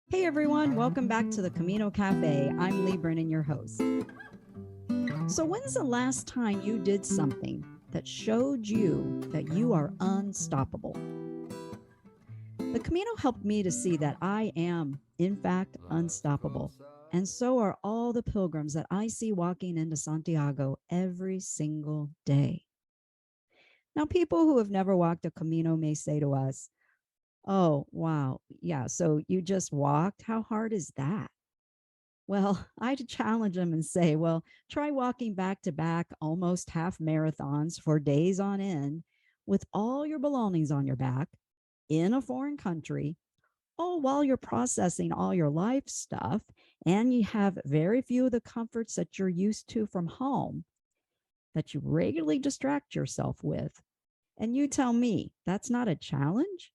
Hey everyone, welcome back to the Camino Cafe. I'm Leigh, your host. So, when's the last time you did something that showed you that you are unstoppable? The Camino helped me to see that I am, in fact, unstoppable. And so are all the pilgrims that I see walking into Santiago every single day. Now, people who have never walked a Camino may say to us, "Oh, wow. Yeah. So you just walked? How hard is that?" Well, I'd challenge them and say, well, try walking back to back almost half marathons for days on end with all your belongings on your back in a foreign country, all while you're processing all your life stuff and you have very few of the comforts that you're used to from home that you regularly distract yourself with. And you tell me that's not a challenge?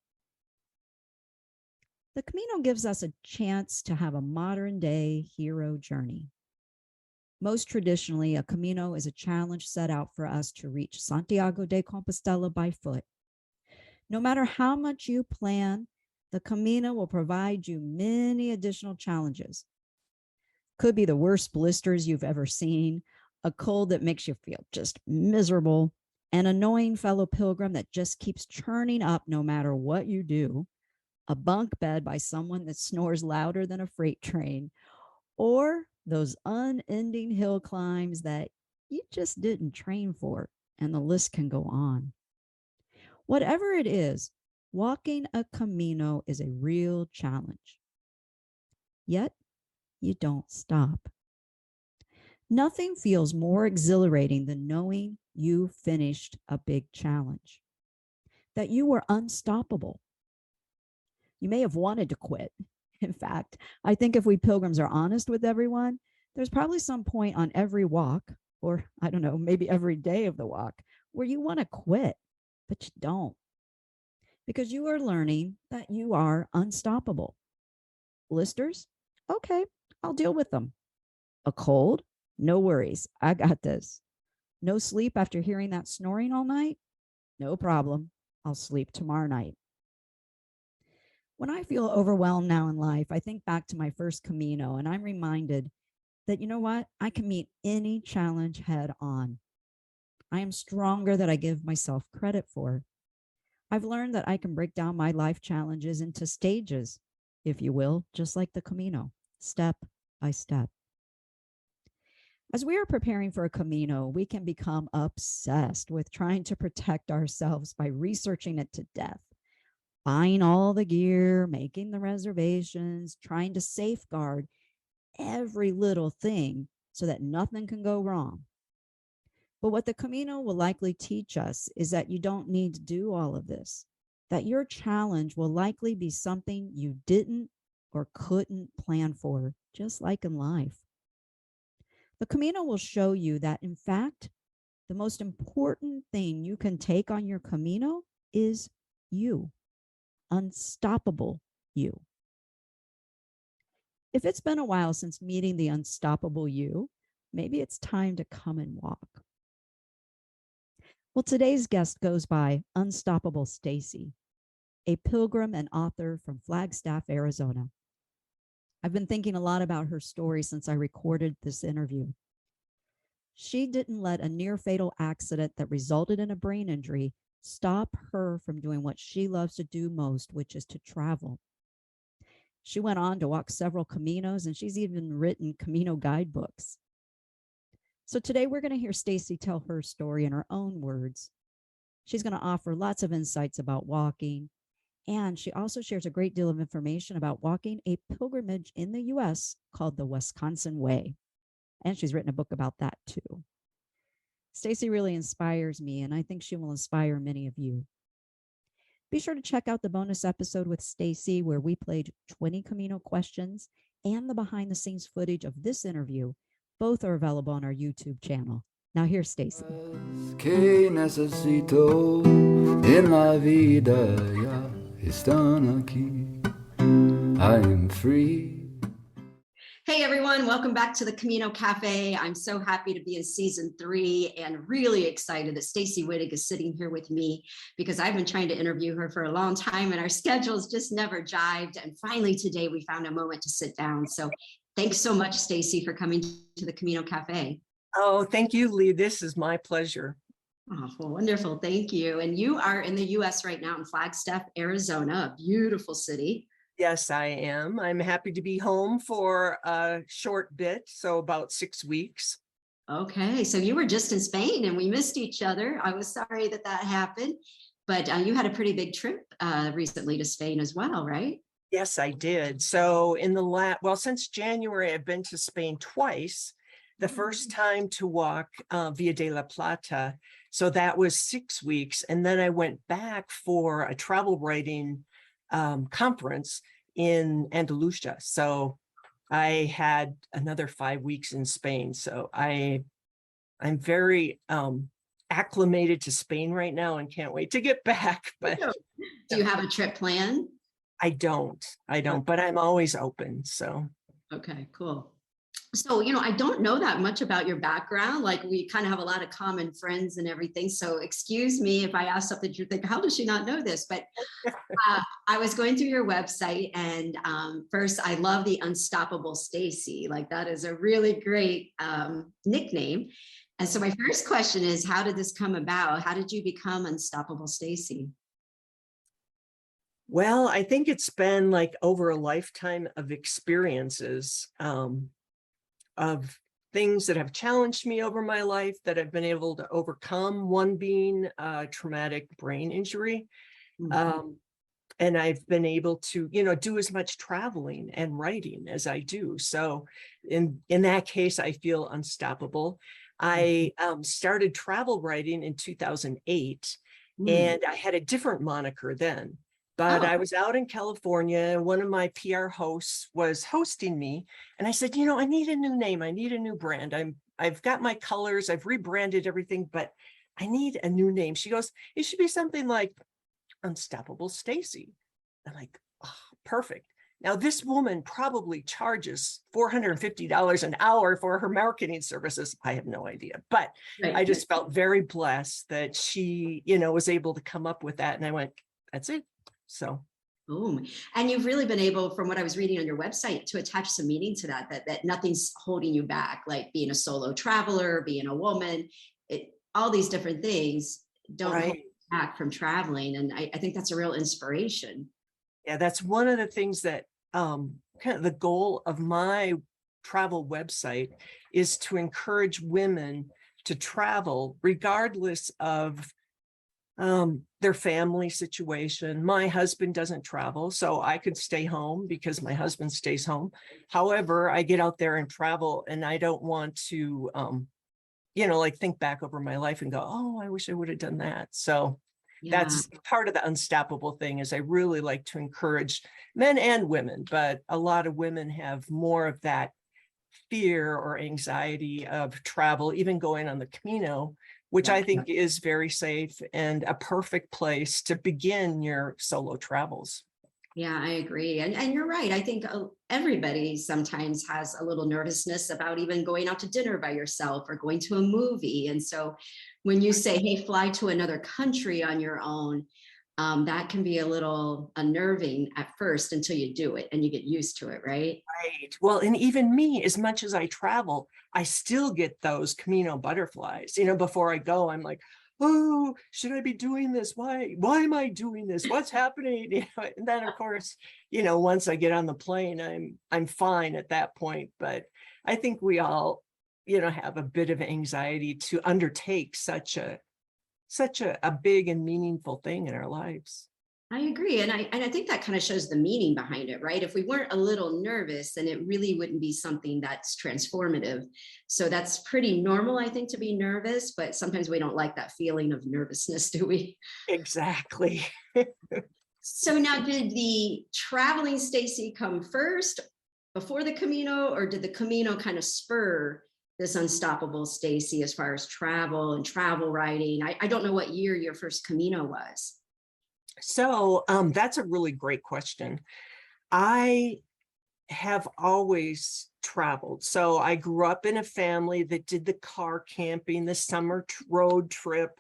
The Camino gives us a chance to have a modern day hero journey. Most traditionally, a Camino is a challenge set out for us to reach Santiago de Compostela by foot. No matter how much you plan, the Camino will provide you many additional challenges. Could be the worst blisters you've ever seen, a cold that makes you feel just miserable, an annoying fellow pilgrim that just keeps churning up no matter what you do, a bunk bed by someone that snores louder than a freight train, or those unending hill climbs that you just didn't train for, and the list can go on. Whatever it is, walking a Camino is a real challenge. Yet, you don't stop. Nothing feels more exhilarating than knowing you finished a big challenge, that you were unstoppable. You may have wanted to quit. In fact, I think if we pilgrims are honest with everyone, there's probably some point on every walk, or I don't know, maybe every day of the walk, where you want to quit, but you don't. Because you are learning that you are unstoppable. Blisters? Okay, I'll deal with them. A cold? No worries, I got this. No sleep after hearing that snoring all night? No problem, I'll sleep tomorrow night. When I feel overwhelmed now in life, I think back to my first Camino and I'm reminded that, you know what? I can meet any challenge head on. I am stronger than I give myself credit for. I've learned that I can break down my life challenges into stages, if you will, just like the Camino, step by step. As we are preparing for a Camino, we can become obsessed with trying to protect ourselves by researching it to death, buying all the gear, making the reservations, trying to safeguard every little thing so that nothing can go wrong. But what the Camino will likely teach us is that you don't need to do all of this, that your challenge will likely be something you didn't or couldn't plan for, just like in life. The Camino will show you that, in fact, the most important thing you can take on your Camino is you, unstoppable you. If it's been a while since meeting the unstoppable you, maybe it's time to come and walk. Well, today's guest goes by Unstoppable Stacey, a pilgrim and author from Flagstaff, Arizona. I've been thinking a lot about her story since I recorded this interview. She didn't let a near fatal accident that resulted in a brain injury stop her from doing what she loves to do most, which is to travel. She went on to walk several Caminos, and she's even written Camino guidebooks. So today we're going to hear Stacey tell her story in her own words. She's going to offer lots of insights about walking, and she also shares a great deal of information about walking a pilgrimage in the U.S. called the Wisconsin Way. And she's written a book about that too. Stacey really inspires me, and I think she will inspire many of you. Be sure to check out the bonus episode with Stacey, where we played 20 Camino questions, and the behind-the-scenes footage of this interview. Both are available on our YouTube channel. Now here's Stacey. Que necesito en la vida ya están aquí. I am free. Hey everyone, welcome back to the Camino Cafe. I'm so happy to be in season 3 and really excited that Stacey Wittig is sitting here with me because I've been trying to interview her for a long time and our schedules just never jived. And finally today we found a moment to sit down. So thanks so much, Stacey, for coming to the Camino Cafe. Oh, thank you, Leigh. This is my pleasure. Oh, well, wonderful. Thank you. And you are in the US right now in Flagstaff, Arizona, a beautiful city. Yes, I am. I'm happy to be home for a short bit, so about 6 weeks. Okay, so you were just in Spain and we missed each other. I was sorry that happened, but you had a pretty big trip recently to Spain as well, right? Yes, I did. So since January, I've been to Spain twice. The first time to walk Via de la Plata. So that was 6 weeks. And then I went back for a travel writing conference in Andalusia. So I had another 5 weeks in Spain. So I'm very acclimated to Spain right now and can't wait to get back. But do you have a trip planned? I don't, but I'm always open. So okay, cool. So, I don't know that much about your background. Like we kind of have a lot of common friends and everything. So excuse me if I ask something you think, how does she not know this? But I was going through your website and first I love the Unstoppable Stacey. Like that is a really great nickname. And so my first question is, how did this come about? How did you become Unstoppable Stacey? Well, I think it's been like over a lifetime of experiences. Of things that have challenged me over my life that I've been able to overcome, one being a traumatic brain injury. Mm-hmm. And I've been able to, do as much traveling and writing as I do. So in that case, I feel unstoppable. I started travel writing in 2008, and I had a different moniker then. But I was out in California and one of my PR hosts was hosting me. And I said, I need a new name. I need a new brand. I've got my colors. I've rebranded everything, but I need a new name. She goes, it should be something like Unstoppable Stacey. I'm like, oh, perfect. Now this woman probably charges $450 an hour for her marketing services. I have no idea, but right. I just felt very blessed that she, was able to come up with that. And I went, that's it. So, boom. And you've really been able, from what I was reading on your website, to attach some meaning to that nothing's holding you back, like being a solo traveler, being a woman, all these different things don't hold you back from traveling. And I think that's a real inspiration. Yeah, that's one of the things that kind of the goal of my travel website is to encourage women to travel regardless of their family situation. My husband doesn't travel, so I could stay home because my husband stays home. However, I get out there and travel, and I don't want to, think back over my life and go, oh, I wish I would have done that. So that's part of the unstoppable thing is I really like to encourage men and women, but a lot of women have more of that fear or anxiety of travel, even going on the Camino, which I think is very safe and a perfect place to begin your solo travels. Yeah, I agree. And you're right. I think everybody sometimes has a little nervousness about even going out to dinner by yourself or going to a movie. And so when you say, hey, fly to another country on your own, that can be a little unnerving at first until you do it and you get used to it, right? Right. Well, and even me, as much as I travel, I still get those Camino butterflies. Before I go, I'm like, oh, should I be doing this? Why am I doing this? What's happening? And then of course, once I get on the plane, I'm fine at that point. But I think we all, have a bit of anxiety to undertake such a big and meaningful thing in our lives. I agree. And I think that kind of shows the meaning behind it, right? If we weren't a little nervous, then it really wouldn't be something that's transformative. So that's pretty normal, I think, to be nervous, but sometimes we don't like that feeling of nervousness, do we? Exactly. So now did the traveling Stacey come first before the Camino, or did the Camino kind of spur this Unstoppable Stacey as far as travel and travel writing? I don't know what year your first Camino was. So that's a really great question. I have always traveled. So I grew up in a family that did the car camping, the summer road trip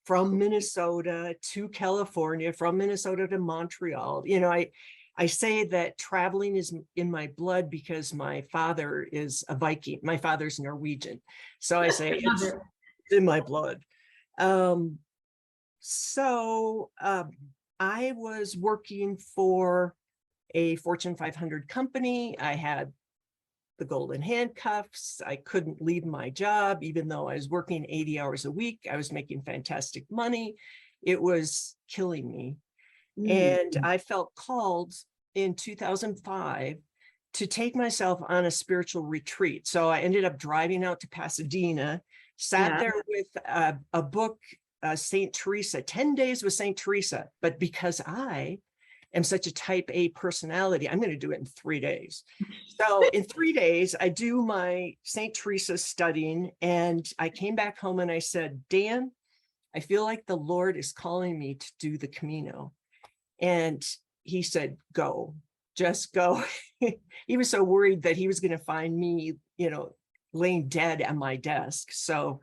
from Minnesota to California, from Minnesota to Montreal. You know, I say that traveling is in my blood because my father is a Viking. My father's Norwegian. So I say it's in my blood. I was working for a Fortune 500 company. I had the golden handcuffs. I couldn't leave my job, even though I was working 80 hours a week. I was making fantastic money. It was killing me. And I felt called in 2005 to take myself on a spiritual retreat. So I ended up driving out to Pasadena, sat there with a book, St. Teresa, 10 Days with St. Teresa. But because I am such a type A personality, I'm going to do it in 3 days. So in 3 days, I do my St. Teresa studying, and I came back home and I said, Dan, I feel like the Lord is calling me to do the Camino. And he said, go, just go. He was so worried that he was going to find me, you know, laying dead at my desk. So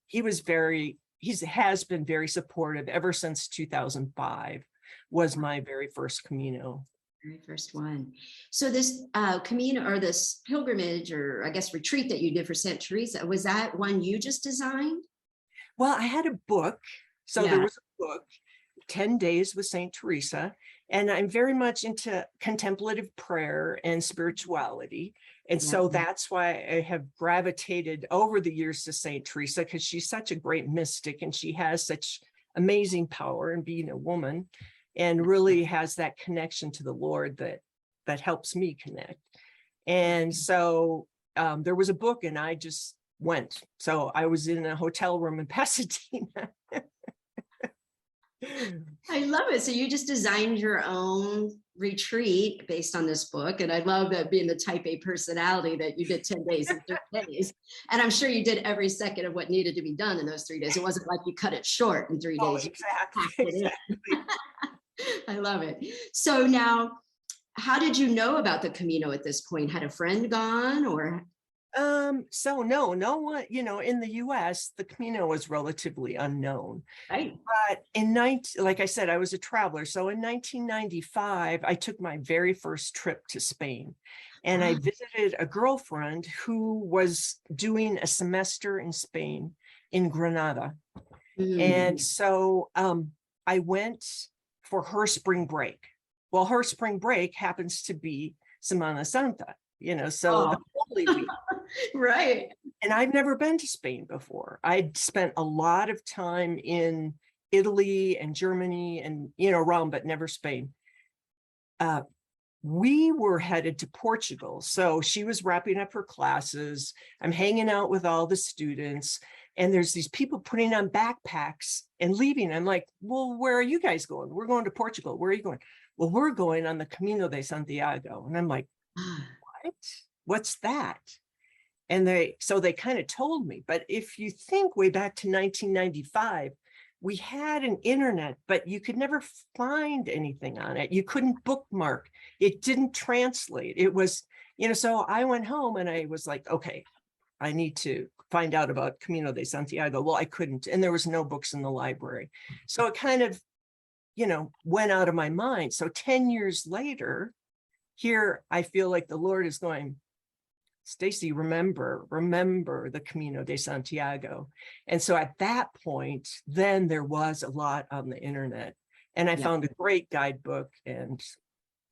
he has been very supportive ever since 2005 was my very first Camino. Very first one. So this Camino, or this pilgrimage, or I guess retreat that you did for Santa Teresa, was that one you just designed? Well, I had a book. So there was a book, 10 Days with St. Teresa. And I'm very much into contemplative prayer and spirituality. And so that's why I have gravitated over the years to St. Teresa, because she's such a great mystic and she has such amazing power in being a woman, and really has that connection to the Lord that helps me connect. And so there was a book and I just went. So I was in a hotel room in Pasadena. I love it. So you just designed your own retreat based on this book. And I love that, being the type A personality, that you did 10 days in 3 days. And I'm sure you did every second of what needed to be done in those 3 days. It wasn't like you cut it short in 3 days. Exactly. I love it. So now, how did you know about the Camino at this point? Had a friend gone, or? So no one, you know, in the US, the Camino was relatively unknown. Right. But like I said, I was a traveler. So in 1995, I took my very first trip to Spain, and I visited a girlfriend who was doing a semester in Spain in Granada. And so I went for her spring break. Well, her spring break happens to be Semana Santa, you know, so the Holy Week. Right. And I've never been to Spain before. I'd spent a lot of time in Italy and Germany and, you know, around, but never Spain. We were headed to Portugal. So she was wrapping up her classes. I'm hanging out with all the students, and there's these people putting on backpacks and leaving. I'm like, well, where are you guys going? We're going to Portugal. Where are you going? Well, we're going on the Camino de Santiago. And I'm like, what? What's that? And they kind of told me. But if you think way back to 1995, we had an internet, but you could never find anything on it. You couldn't bookmark. It didn't translate. It was, you know, so I went home and I was like, okay, I need to find out about Camino de Santiago. Well, I couldn't, and there was no books in the library. So it kind of, you know, went out of my mind. So 10 years later, here I feel like the Lord is going, Stacey, remember the Camino de Santiago. And so at that point, then there was a lot on the internet, and I found a great guidebook, and,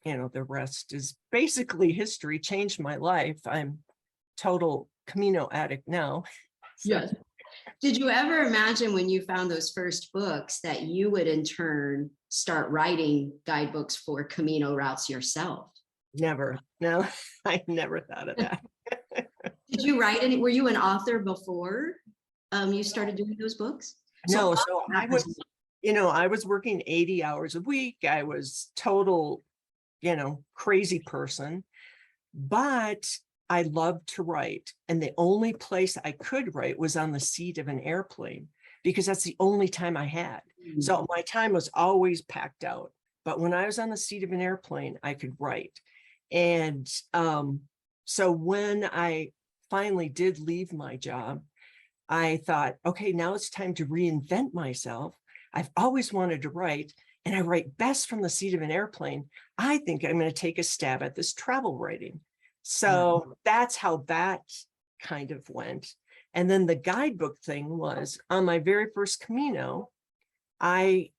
you know, the rest is basically history. Changed my life. I'm total Camino addict now. So. Yes. Did you ever imagine, when you found those first books, that you would in turn start writing guidebooks for Camino routes yourself? Never. No, I never thought of that. Did you write any? Were you an author before you started doing those books? No, so I was, you know, I was working 80 hours a week. I was total, you know, crazy person, but I loved to write. And the only place I could write was on the seat of an airplane, because that's the only time I had. So my time was always packed out. But when I was on the seat of an airplane, I could write. And so when I finally did leave my job, I thought, okay, now it's time to reinvent myself. I've always wanted to write, and I write best from the seat of an airplane. I think I'm going to take a stab at this travel writing. So that's how that kind of went. And then the guidebook thing was on my very first Camino. When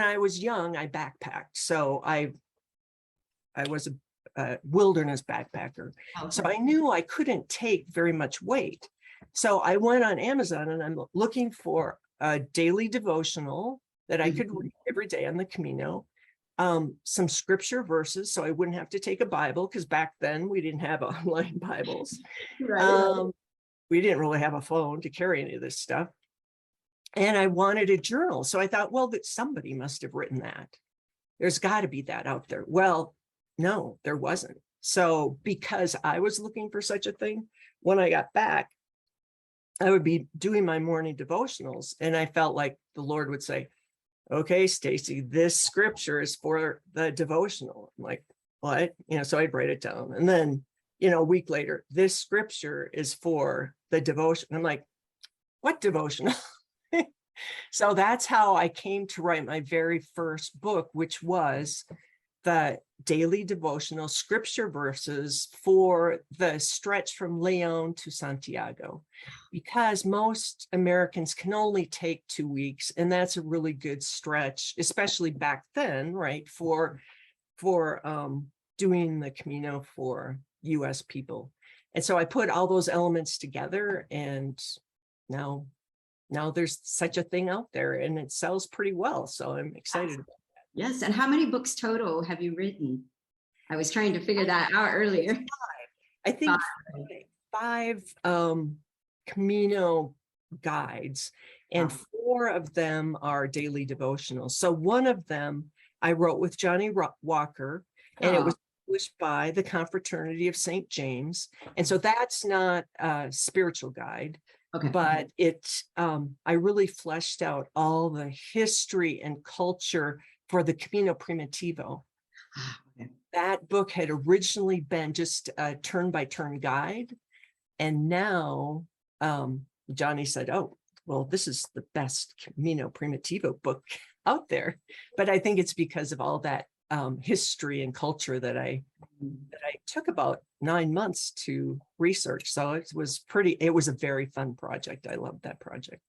I was young, I backpacked. So I was a wilderness backpacker. Okay. So I knew I couldn't take very much weight. So I went on Amazon and I'm looking for a daily devotional that I could read every day on the Camino, some scripture verses so I wouldn't have to take a Bible, because back then we didn't have online Bibles. Right. We didn't really have a phone to carry any of this stuff. And I wanted a journal. So I thought, well, that somebody must have written that. There's got to be that out there. Well, no, there wasn't. So because I was looking for such a thing, when I got back, I would be doing my morning devotionals, and I felt like the Lord would say, okay, Stacey, this scripture is for the devotional. I'm like, what? So I'd write it down. And then, a week later, this scripture is for the devotion. I'm like, what devotional? So that's how I came to write my very first book, which was the daily devotional scripture verses for the stretch from León to Santiago, because most Americans can only take 2 weeks. And that's a really good stretch, especially back then, right? For doing the Camino for US people. And so I put all those elements together, and now there's such a thing out there, and it sells pretty well. So I'm excited about that. Yes. And how many books total have you written? I was trying to figure that out earlier. I think five Camino guides, and 4 of them are daily devotionals. So one of them I wrote with Johnny Walker, and it was published by the Confraternity of St. James. And so that's not a spiritual guide. Okay. But I really fleshed out all the history and culture for the Camino Primitivo. Okay. That book had originally been just a turn-by-turn guide. And now Johnny said, oh, well, this is the best Camino Primitivo book out there. But I think it's because of all that history and culture that I took about 9 months to research. So it was a very fun project. I loved that project.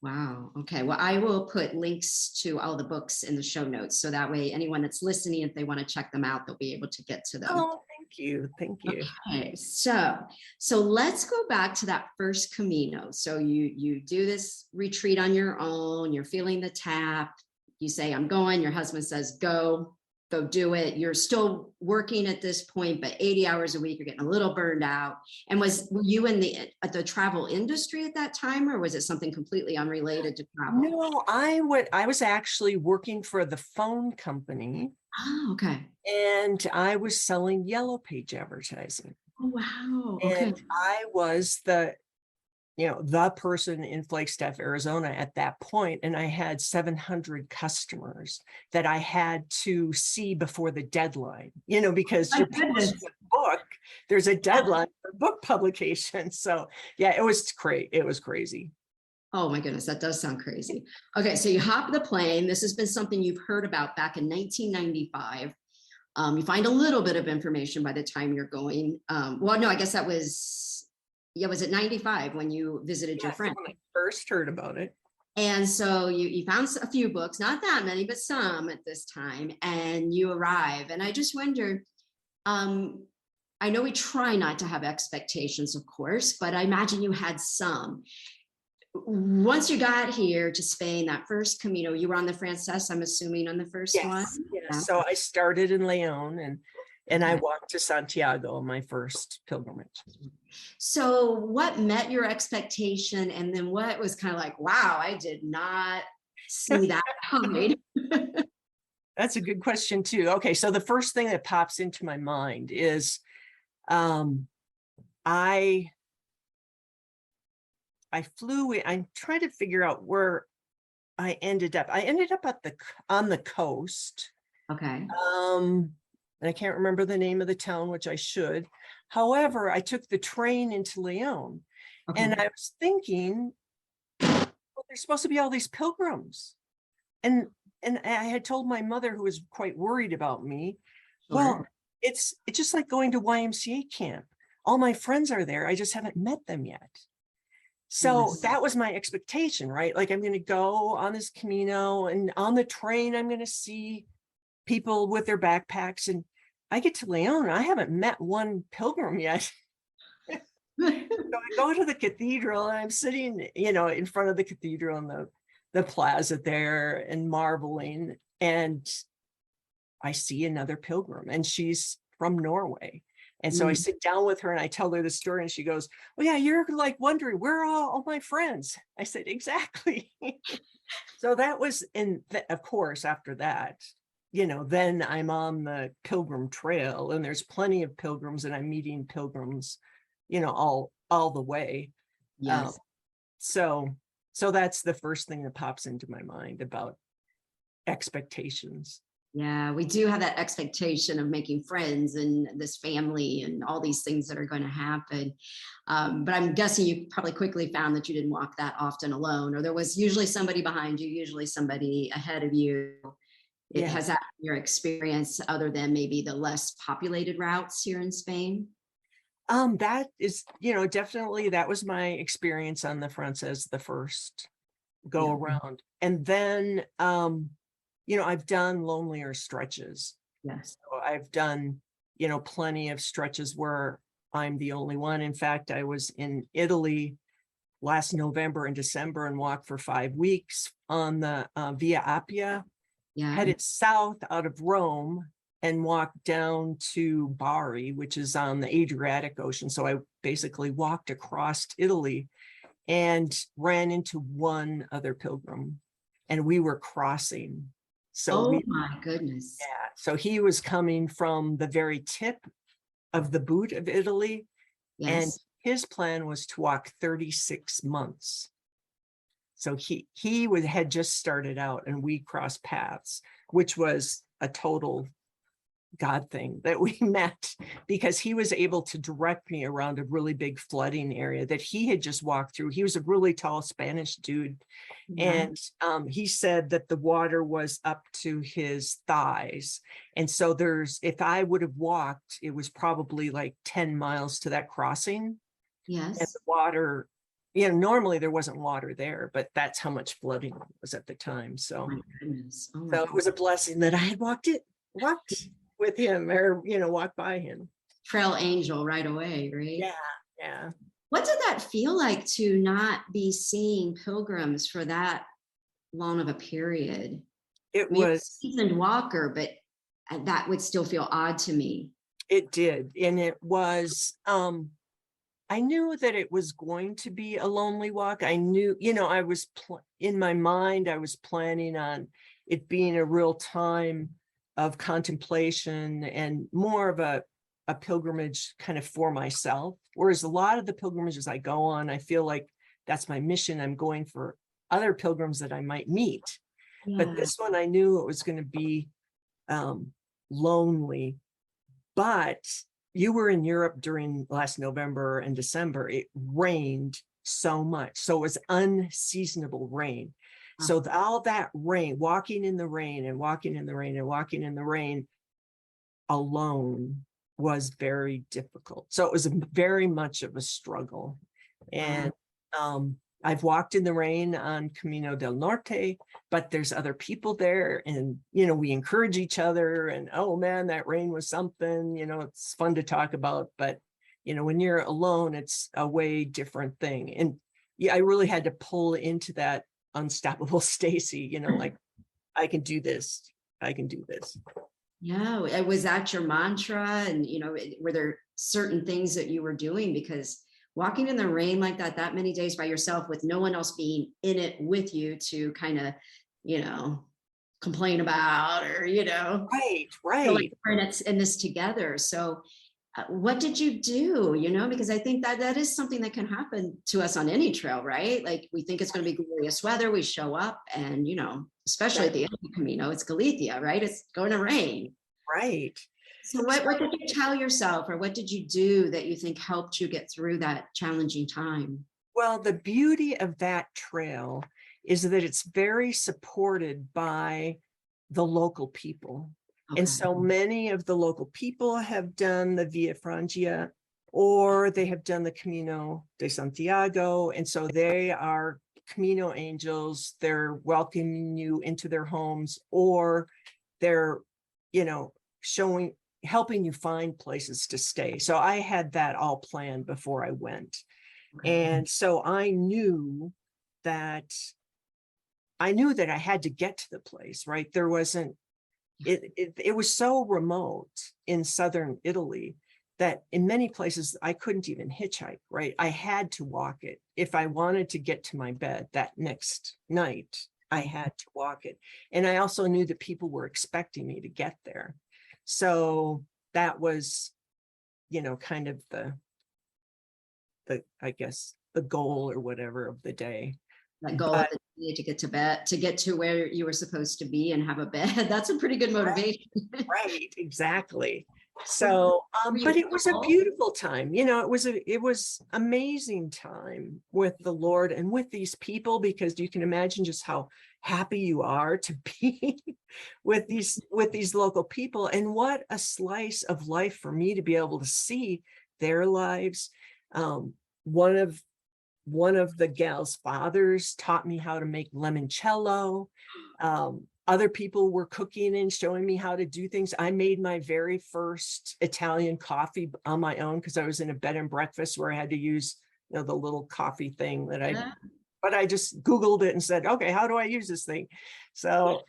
Wow. Okay. Well, I will put links to all the books in the show notes, so that way anyone that's listening, if they want to check them out, they'll be able to get to them. Oh, thank you. Thank you. Okay. So let's go back to that first Camino. So you do this retreat on your own, you're feeling the tap, you say, I'm going, your husband says, go do it. You're still working at this point, but 80 hours a week, you're getting a little burned out. And were you in the travel industry at that time, or was it something completely unrelated to travel? No, I was actually working for the phone company. Oh, okay. And I was selling Yellow Page advertising. Oh, wow. Okay. And I was the person in Flagstaff, Arizona at that point. And I had 700 customers that I had to see before the deadline, because you publish a book, there's a deadline for book publication. So yeah, it was great. It was crazy. Oh my goodness, that does sound crazy. Okay, so you hop the plane. This has been something you've heard about back in 1995. You find a little bit of information by the time you're going. Well, no, I guess that was... Yeah, was it 95 when you visited your friend? When I first heard about it. And so you found a few books, not that many, but some at this time, and you arrive. And I just wonder, I know we try not to have expectations, of course, but I imagine you had some. Once you got here to Spain, that first Camino, you were on the Francés, I'm assuming, on the first one? Yes. Yeah. So I started in León, and I walked to Santiago on my first pilgrimage. So what met your expectation? And then what was kind of like, wow, I did not see that coming? That's a good question too. Okay, so the first thing that pops into my mind is I flew in. I'm trying to figure out where I ended up. I ended up on the coast. Okay. and I can't remember the name of the town, which I should. However, I took the train into Leon, Okay. and I was thinking, well, there's supposed to be all these pilgrims. And I had told my mother, who was quite worried about me, well, it's just like going to YMCA camp. All my friends are there. I just haven't met them yet. So Yes. that was my expectation, right? Like, I'm going to go on this Camino, and on the train, I'm going to see people with their backpacks. And I get to Leon, I haven't met one pilgrim yet. So I go to the cathedral, and I'm sitting, in front of the cathedral and the plaza there, and marveling. And I see another pilgrim, and she's from Norway. And so I sit down with her and I tell her the story, and she goes, "Oh yeah, you're like wondering, where are all my friends?" I said, "Exactly." So that was, of course, after that, then I'm on the pilgrim trail, and there's plenty of pilgrims, and I'm meeting pilgrims, all the way. Yes. So that's the first thing that pops into my mind about expectations. Yeah, we do have that expectation of making friends and this family and all these things that are going to happen. But I'm guessing you probably quickly found that you didn't walk that often alone, or there was usually somebody behind you, usually somebody ahead of you. Has that been your experience, other than maybe the less populated routes here in Spain? That is, definitely, that was my experience on the Frances, the first go around. And then, I've done lonelier stretches. Yes. So I've done, plenty of stretches where I'm the only one. In fact, I was in Italy last November and December and walked for 5 weeks on the Via Appia, headed south out of Rome, and walked down to Bari, which is on the Adriatic Ocean. So I basically walked across Italy and ran into one other pilgrim, and we were crossing. So my goodness. Yeah. So he was coming from the very tip of the boot of Italy. Yes. And his plan was to walk 36 months. So he had just started out, and we crossed paths, which was a total God thing that we met, because he was able to direct me around a really big flooding area that he had just walked through. He was a really tall Spanish dude. And he said that the water was up to his thighs. And so if I would have walked, it was probably like 10 miles to that crossing. Yes. And the water, normally there wasn't water there, but that's how much flooding was at the time. So, my goodness. So it was a blessing that I had walked with him, or walk by him. Trail angel right away, right? Yeah. What did that feel like to not be seeing pilgrims for that long of a period? It was a seasoned walker, but that would still feel odd to me. It did. And it was, I knew that it was going to be a lonely walk. I knew, I was in my mind, I was planning on it being a real time of contemplation and more of a pilgrimage kind of for myself. Whereas a lot of the pilgrimages I go on, I feel like that's my mission. I'm going for other pilgrims that I might meet. But this one, I knew it was going to be lonely. But you were in Europe during last November and December. It rained so much. So it was unseasonable rain. So all that rain, walking in the rain and walking in the rain and walking in the rain alone was very difficult. So it was very much of a struggle. And I've walked in the rain on Camino del Norte, but there's other people there, and, we encourage each other, and, oh man, that rain was something, it's fun to talk about, but, when you're alone, it's a way different thing. And I really had to pull into that unstoppable Stacey, like, I can do this. I can do this. Yeah. Was that your mantra? And, were there certain things that you were doing? Because walking in the rain like that many days by yourself with no one else being in it with you to kind of, complain about, or, Right. Like we're in this together. So what did you do? Because I think that is something that can happen to us on any trail, right? Like, we think it's going to be glorious weather. We show up and, especially at the end of the Camino, it's Galicia, right? It's going to rain. Right. So what did you tell yourself, or what did you do that you think helped you get through that challenging time? Well, the beauty of that trail is that it's very supported by the local people. Okay. And so many of the local people have done the Via Frangia, or they have done the Camino de Santiago. And so they are Camino angels. They're welcoming you into their homes, or they're, helping you find places to stay. So I had that all planned before I went. Okay. And so I knew that I had to get to the place, right? There wasn't, it was so remote in southern Italy that in many places I couldn't even hitchhike, right? I had to walk it. If I wanted to get to my bed that next night, I had to walk it. And I also knew that people were expecting me to get there. So that was, kind of the I guess the goal or whatever of the day. That goal of the day to get to bed, to get to where you were supposed to be and have a bed. That's a pretty good motivation. Right, exactly. So, but it was a beautiful time. It was amazing time with the Lord and with these people, because you can imagine just how happy you are to be with these local people, and what a slice of life for me to be able to see their lives. One of the gals' fathers taught me how to make limoncello. Other people were cooking and showing me how to do things. I made my very first Italian coffee on my own, because I was in a bed and breakfast where I had to use, the little coffee thing but I just Googled it and said, okay, how do I use this thing? So,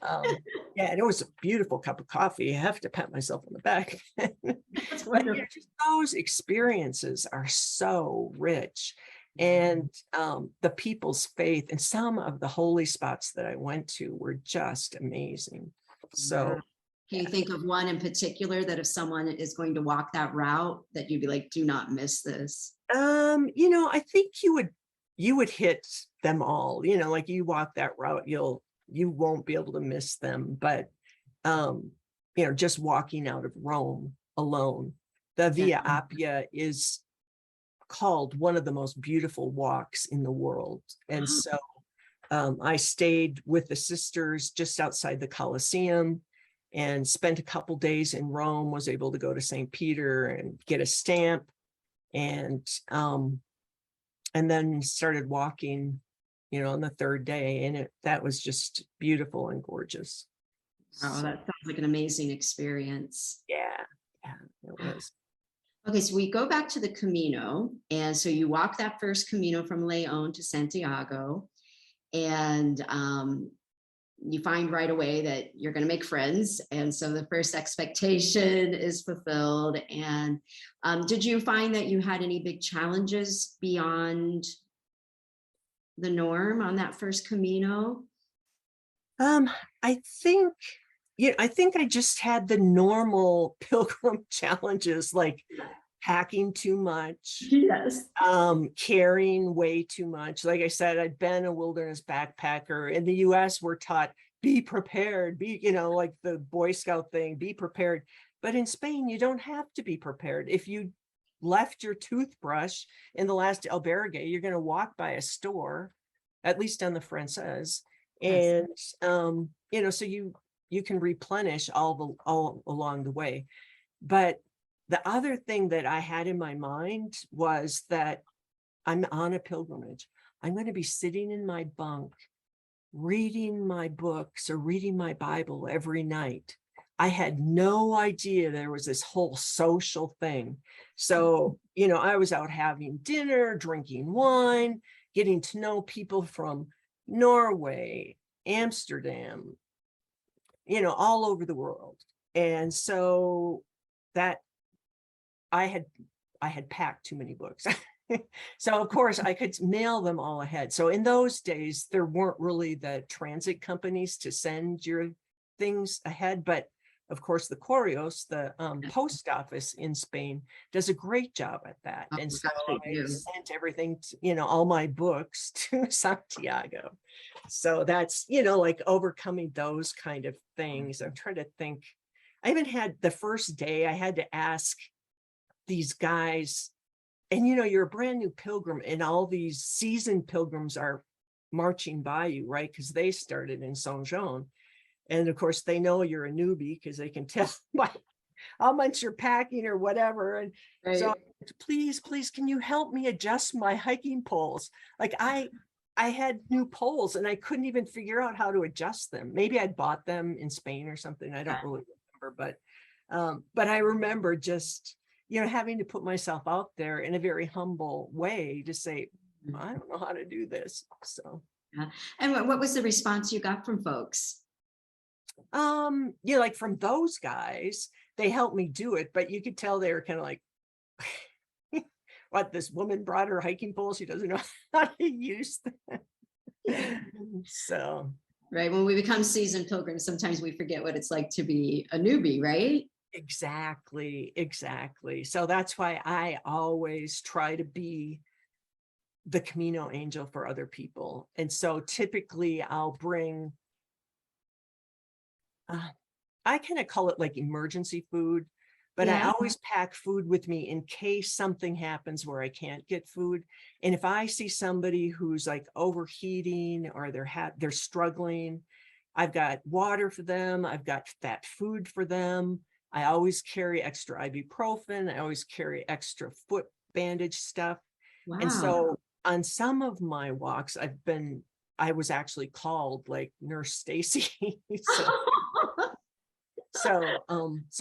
and it was a beautiful cup of coffee. I have to pat myself on the back. That's But wonderful. just those experiences are so rich. And the people's faith and some of the holy spots that I went to were just amazing. So Can you think of one in particular that if someone is going to walk that route, that you'd be like, do not miss this? I think you would hit them all. Like you walk that route, you won't be able to miss them. But just walking out of Rome alone, the Via Appia is called one of the most beautiful walks in the world. And so I stayed with the sisters just outside the Colosseum and spent a couple days in Rome, was able to go to St. Peter and get a stamp, and then started walking, on the third day. And that was just beautiful and gorgeous. Oh, that sounds like an amazing experience. Yeah, it was. Okay, so we go back to the Camino. And so you walk that first Camino from León to Santiago, and you find right away that you're going to make friends. And so the first expectation is fulfilled. And did you find that you had any big challenges beyond the norm on that first Camino? I think I just had the normal pilgrim challenges, like packing too much, Yes. carrying way too much. Like I said, I'd been a wilderness backpacker. In the US, we're taught, be prepared, like the Boy Scout thing, be prepared. But in Spain, you don't have to be prepared. If you left your toothbrush in the last albergue, you're going to walk by a store, at least on the Frances. And, so you can replenish all along the way. But the other thing that I had in my mind was that I'm on a pilgrimage. I'm going to be sitting in my bunk, reading my books or reading my Bible every night. I had no idea there was this whole social thing. So, I was out having dinner, drinking wine, getting to know people from Norway, Amsterdam, all over the world. And so that I had packed too many books. So of course I could mail them all ahead. So in those days, there weren't really the transit companies to send your things ahead. But of course, the Correos, the post office in Spain, does a great job at that. Oh, and so gosh, I sent everything, all my books to Santiago. So that's, like overcoming those kind of things. I'm trying to think. I even had the first day I had to ask these guys, and you're a brand new pilgrim, and all these seasoned pilgrims are marching by you, right? Because they started in Saint Jean. And of course, they know you're a newbie because they can tell by how much you're packing or whatever. And so, please, can you help me adjust my hiking poles? Like I had new poles and I couldn't even figure out how to adjust them. Maybe I'd bought them in Spain or something. I don't really remember, but I remember just, having to put myself out there in a very humble way to say, I don't know how to do this. So, and what was the response you got from folks? Like from those guys, they helped me do it, but you could tell they were kind of like, what, this woman brought her hiking pole, she doesn't know how to use them. So, right, when we become seasoned pilgrims, sometimes we forget what it's like to be a newbie, right? Exactly. So that's why I always try to be the Camino angel for other people. And so typically I'll bring, I kind of call it like emergency food, but I always pack food with me in case something happens where I can't get food. And if I see somebody who's like overheating or they're struggling, I've got water for them. I've got that food for them. I always carry extra ibuprofen. I always carry extra foot bandage stuff. Wow. And so on some of my walks, I was actually called like Nurse Stacey. So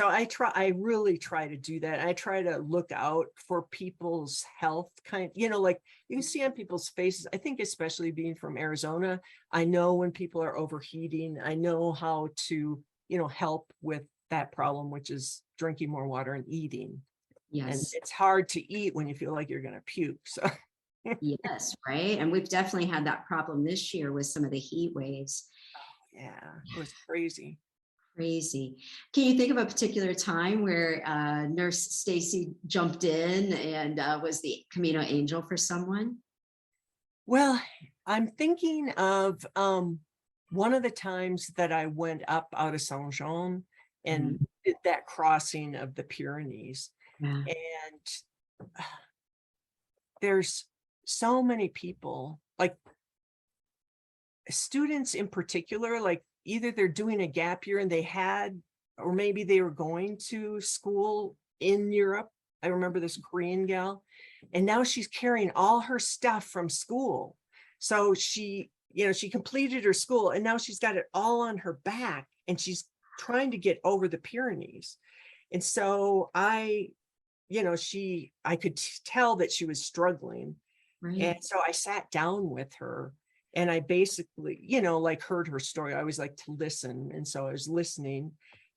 I really try to do that. I try to look out for people's health, like you can see on people's faces. I think especially being from Arizona, I know when people are overheating. I know how to, help with that problem, which is drinking more water and eating. Yes. And it's hard to eat when you feel like you're going to puke. So yes, right. And we've definitely had that problem this year with some of the heat waves. Yeah, it was crazy. Can you think of a particular time where Nurse Stacey jumped in and was the Camino angel for someone? Well, I'm thinking of one of the times that I went up out of Saint Jean and did that crossing of the Pyrenees. Yeah. And there's so many people, like students in particular, like either they're doing a gap year and or maybe they were going to school in Europe. I remember this Korean gal, and now she's carrying all her stuff from school. So she completed her school and now she's got it all on her back and she's trying to get over the Pyrenees. And so I could tell that she was struggling. Right. And so I sat down with her and I basically, heard her story. I always like to listen. And so I was listening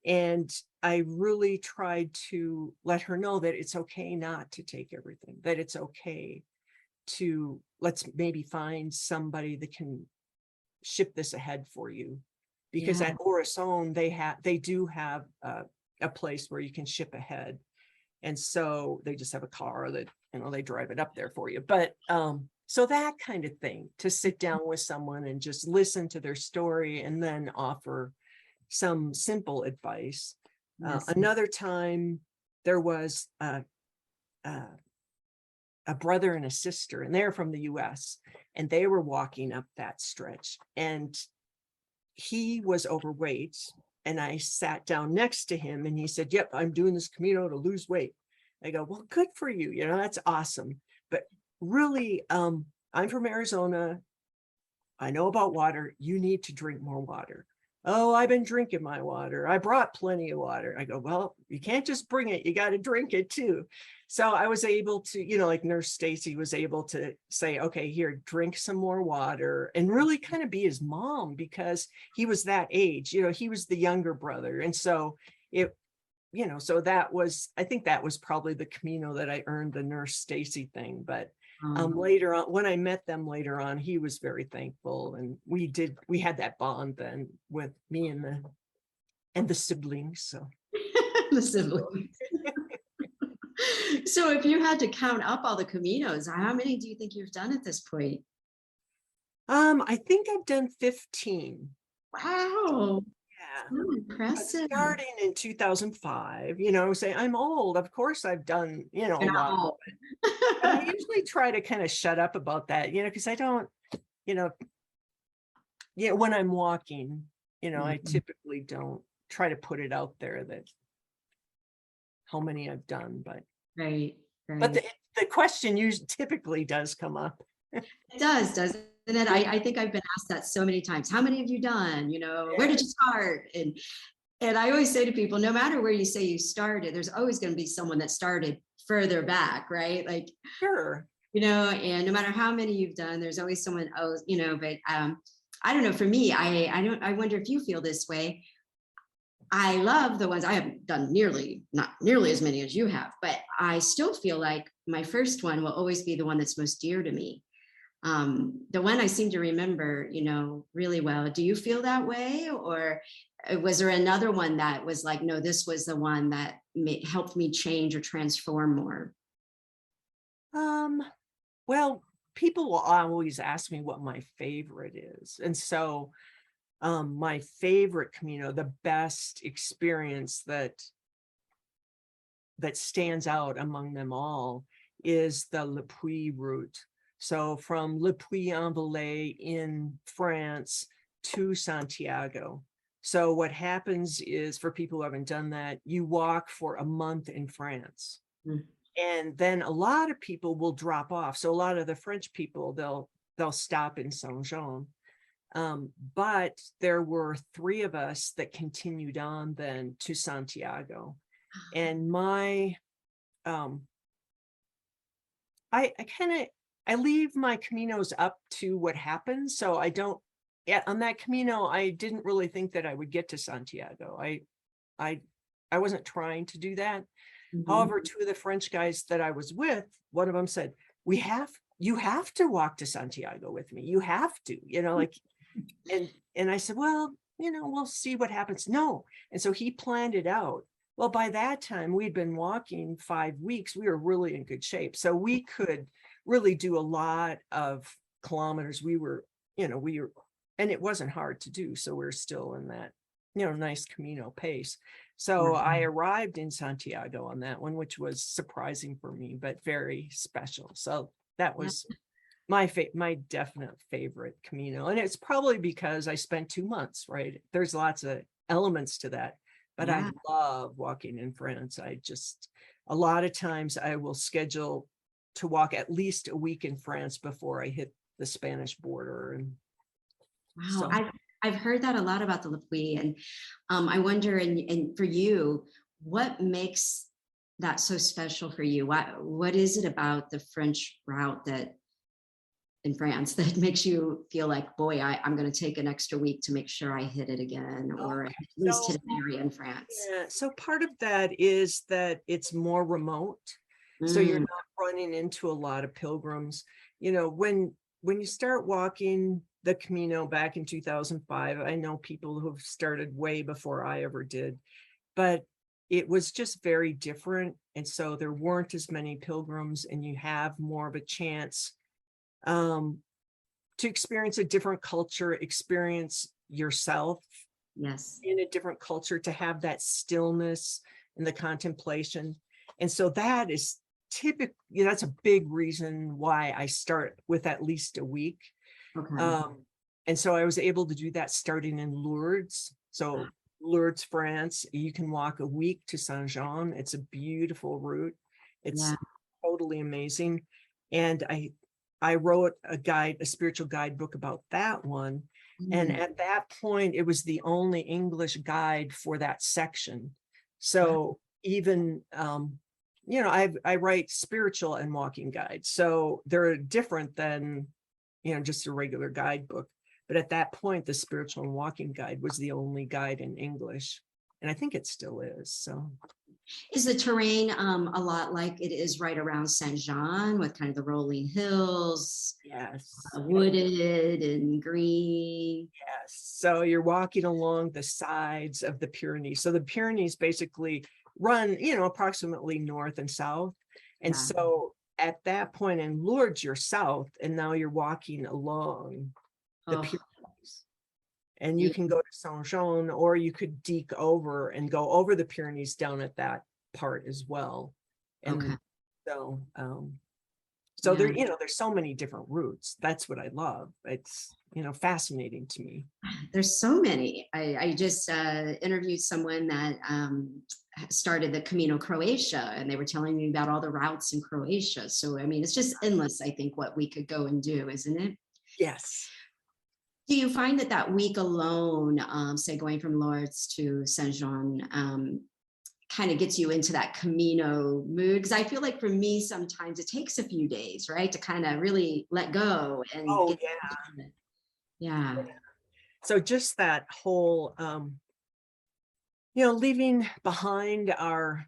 and I really tried to let her know that it's okay not to take everything, that it's okay to let's maybe find somebody that can ship this ahead for you. Because at Orison, they do have a place where you can ship ahead. And so they just have a car that, they drive it up there for you. But so that kind of thing, to sit down with someone and just listen to their story and then offer some simple advice. Yes. Another time there was a brother and a sister, and they're from the US, and they were walking up that stretch. And he was overweight. And I sat down next to him and he said, yep, I'm doing this Camino to lose weight. I go, well, good for you. That's awesome. But really, I'm from Arizona. I know about water. You need to drink more water. Oh, I've been drinking my water. I brought plenty of water. I go, well, you can't just bring it. You got to drink it too. So I was able to, like Nurse Stacey was able to say, okay, here, drink some more water, and really kind of be his mom, because he was that age, he was the younger brother. And so so I think that was probably the Camino that I earned the Nurse Stacey thing. But later on, when I met them later on, he was very thankful. And we had that bond then with me and the siblings. So the siblings. So if you had to count up all the Caminos, how many do you think you've done at this point? I think I've done 15. Wow. So impressive. Starting in 2005, say I'm old. Of course, I've done, a You're not lot. old. But I usually try to kind of shut up about that, because I don't, when I'm walking, I typically don't try to put it out there that how many I've done, but Right. but the question usually typically does come up. It does, doesn't it? I think I've been asked that so many times. How many have you done? Where did you start? And I always say to people, no matter where you say you started, there's always going to be someone that started further back, right? Like, Sure. And no matter how many you've done, there's always someone else, but I don't know. For me, I wonder if you feel this way. I love the ones I haven't done not nearly as many as you have, but I still feel like my first one will always be the one that's most dear to me. The one I seem to remember, really well. Do you feel that way? Or was there another one that was like, no, this was the one that helped me change or transform more? Well, people will always ask me what my favorite is. And so my favorite Camino, the best experience that stands out among them all is the Le Puy route. So from Le Puy-en-Velay in France to Santiago. So what happens is, for people who haven't done that, you walk for a month in France. And then a lot of people will drop off. So a lot of the French people, they'll stop in Saint-Jean. But there were 3 of us that continued on then to Santiago. And I leave my Caminos up to what happens. So I don't, on that Camino, I didn't really think that I would get to Santiago. I wasn't trying to do that. However, 2 of the French guys that I was with, one of them said, you have to walk to Santiago with me. You have to, and I said, well, we'll see what happens. No. And so he planned it out. Well, by that time we'd been walking 5 weeks. We were really in good shape. So we could really do a lot of kilometers. We were, and it wasn't hard to do. So we're still in that, nice Camino pace. So I arrived in Santiago on that one, which was surprising for me, but very special. So that was my definite favorite Camino. And it's probably because I spent 2 months, right? There's lots of elements to that, but I love walking in France. A lot of times I will schedule to walk at least a week in France before I hit the Spanish border. And wow. So I've heard that a lot about the Le Puy, and I wonder, and for you, what makes that so special for you? What is it about the French route in France that makes you feel like, boy, I'm going to take an extra week to make sure I hit it again, or at least hit an area in France? Yeah. So part of that is that it's more remote. So you're not running into a lot of pilgrims. When you start walking the Camino back in 2005, I know people who have started way before I ever did, but it was just very different. And so there weren't as many pilgrims, and you have more of a chance to experience a different culture, experience yourself in a different culture, to have that stillness and the contemplation. And so that is typically, that's a big reason why I start with at least a week. Okay. And so I was able to do that starting in Lourdes. So Lourdes, France, you can walk a week to Saint-Jean. It's a beautiful route. It's totally amazing. And I wrote a spiritual guidebook about that one. And at that point, it was the only English guide for that section. So even, I write spiritual and walking guides. So they're different than, just a regular guidebook. But at that point, the spiritual and walking guide was the only guide in English. And I think it still is. So is the terrain a lot like it is right around Saint-Jean, with kind of the rolling hills? Yes. Wooded and green. Yes. So you're walking along the sides of the Pyrenees. So the Pyrenees basically run, approximately north and south. And so at that point in Lourdes, you're south, and now you're walking along the Pyrenees. and you can go to Saint-Jean, or you could deke over and go over the Pyrenees down at that part as well. And Okay. so Yeah. there, there's so many different routes. That's what I love. It's, fascinating to me. There's so many. I just interviewed someone that started the Camino Croatia, and they were telling me about all the routes in Croatia. So, I mean, it's just endless, I think, what we could go and do, isn't it? Yes. Do you find that week alone, say going from Lourdes to Saint-Jean, kind of gets you into that Camino mood? Because I feel like for me, sometimes it takes a few days, right, to kind of really let go and yeah. So just that whole, leaving behind our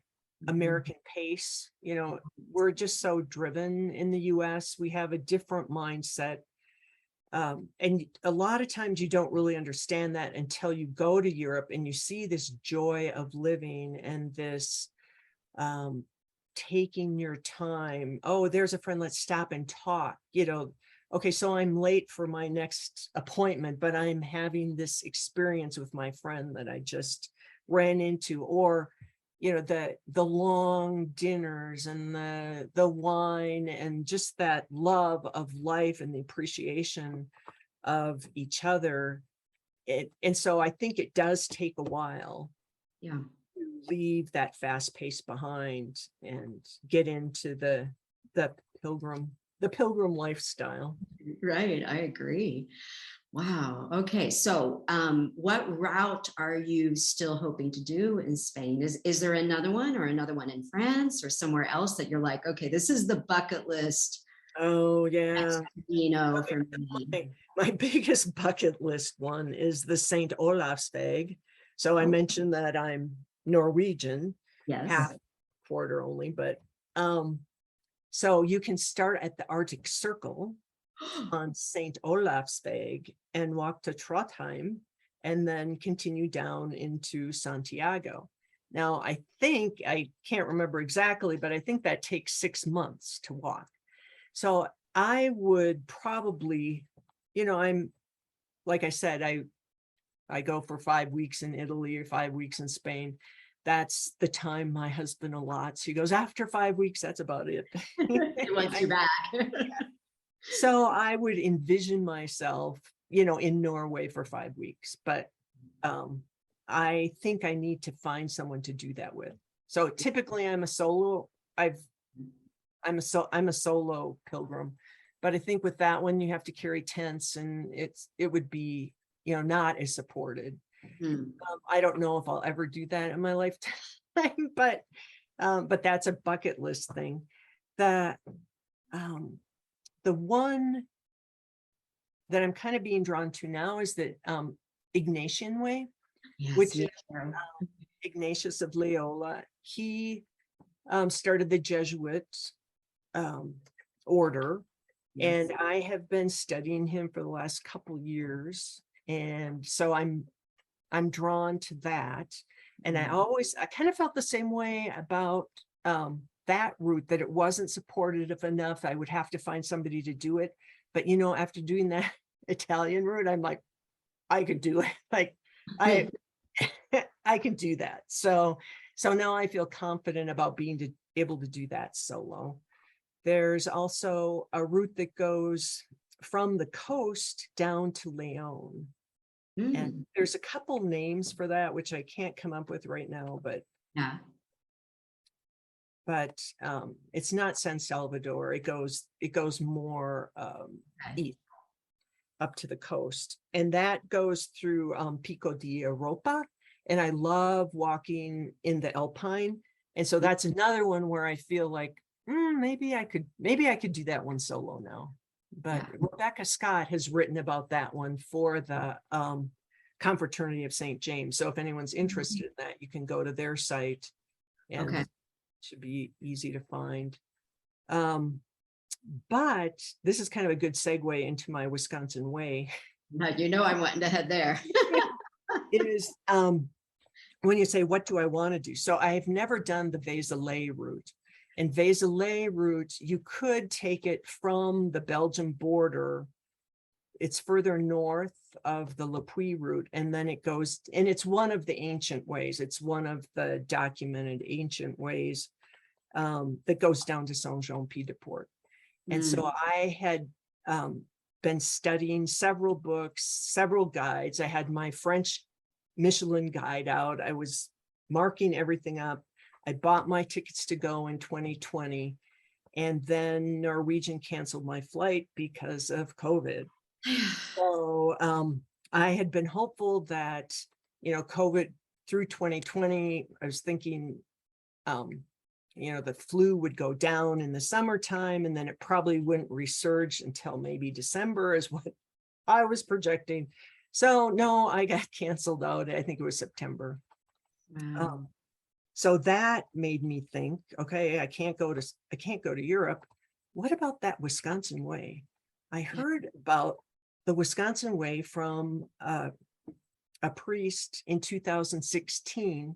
American pace, we're just so driven in the US. We have a different mindset. And a lot of times you don't really understand that until you go to Europe and you see this joy of living and this taking your time. Oh, there's a friend, let's stop and talk. Okay, so I'm late for my next appointment, but I'm having this experience with my friend that I just ran into, or the long dinners and the wine and just that love of life and the appreciation of each other. And so I think it does take a while Yeah. to leave that fast pace behind and get into the pilgrim lifestyle. Right, I agree. Wow. Okay. So what route are you still hoping to do in Spain? Is there another one in France or somewhere else that you're like, okay, this is the bucket list? Oh, yeah. For me. My biggest bucket list one is the St. Olavsveg. So I mentioned that I'm Norwegian, Yes. half quarter only, but so you can start at the Arctic Circle on St. Olavsveg and walk to Trondheim and then continue down into Santiago. Now, I can't remember exactly, but I think that takes 6 months to walk. So I would probably, I'm, like I said, I go for 5 weeks in Italy or 5 weeks in Spain. That's the time my husband allots. He goes, after 5 weeks, that's about it. He wants you back. So I would envision myself, in Norway for 5 weeks, but I think I need to find someone to do that with. So typically I'm a solo. I'm a solo pilgrim, but I think with that one, you have to carry tents and it would be, not as supported. I don't know if I'll ever do that in my lifetime, but that's a bucket list thing. The one that I'm kind of being drawn to now is the Ignatian way, which is Ignatius of Loyola. He started the Jesuit order, and I have been studying him for the last couple years, and so I'm drawn to that. And I kind of felt the same way about that route, that it wasn't supportive enough. I would have to find somebody to do it. But, after doing that Italian route, I'm like, I could do it. Like I could do that. So now I feel confident about being able to do that solo. There's also a route that goes from the coast down to León. And there's a couple names for that, which I can't come up with right now, but it's not San Salvador. It goes more east up to the coast, and that goes through Pico de Europa. And I love walking in the Alpine, and so that's another one where I feel like maybe I could do that one solo now. But Rebecca Scott has written about that one for the Confraternity of St. James. So if anyone's interested in that, you can go to their site, and it should be easy to find. But this is kind of a good segue into my Wisconsin way. Now, I'm wanting to head there. It is when you say, what do I want to do? So I have never done the Vézelay route. And Vézelay route, you could take it from the Belgian border it's further north of the Lepuy route, and then it goes, and it's one of the ancient ways. It's one of the documented ancient ways that goes down to Saint-Jean-Pied-de-Port. And so I had been studying several books, several guides. I had my French Michelin guide out. I was marking everything up. I bought my tickets to go in 2020, and then Norwegian canceled my flight because of COVID. So I had been hopeful that, COVID through 2020, I was thinking, the flu would go down in the summertime, and then it probably wouldn't resurge until maybe December is what I was projecting. So no, I got canceled out. I think it was September. Wow. So that made me think, okay, I can't go to Europe. What about that Wisconsin way? I heard about the Wisconsin way from a priest in 2016